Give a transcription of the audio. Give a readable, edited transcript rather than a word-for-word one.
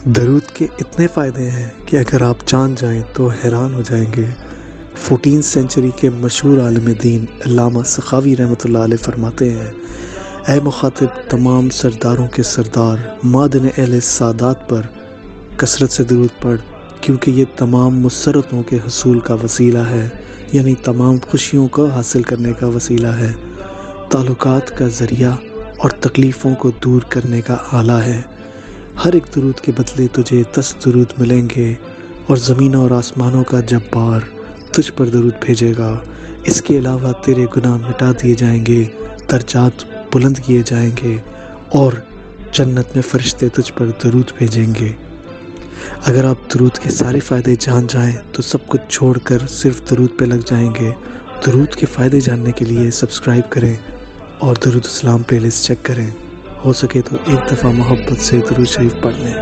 दरूद के इतने फ़ायदे हैं कि अगर आप जान जाएं तो हैरान हो जाएंगे। 14th सेंचुरी के मशहूर आलिम दीन अल्लामा सखावी रहमतुल्लाह अलैह फरमाते हैं, ऐ मुखातिब तमाम सरदारों के सरदार मादन अहले सादात पर कसरत से दरूद पढ़, क्योंकि ये तमाम मुसर्रतों के हसूल का वसीला है, यानी तमाम खुशियों को हासिल करने का वसीला है, ताल्लुकात का ज़रिया और तकलीफ़ों को दूर करने का आला है। हर एक दरूद के बदले तुझे 10 दरूद मिलेंगे और ज़मीन और आसमानों का जब्बार तुझ पर दरूद भेजेगा। इसके अलावा तेरे गुनाह मिटा दिए जाएंगे, दर्जात बुलंद किए जाएंगे और जन्नत में फ़रिश्ते तुझ पर दरूद भेजेंगे। अगर आप दरूद के सारे फ़ायदे जान जाएं तो सब कुछ छोड़कर सिर्फ दरूद पे लग जाएंगे। दरूद के फ़ायदे जानने के लिए सब्सक्राइब करें और दरूद इस्लाम प्लेलिस्ट चेक करें। हो सके तो एक दफ़ा मोहब्बत से दरूद शरीफ पढ़ लें।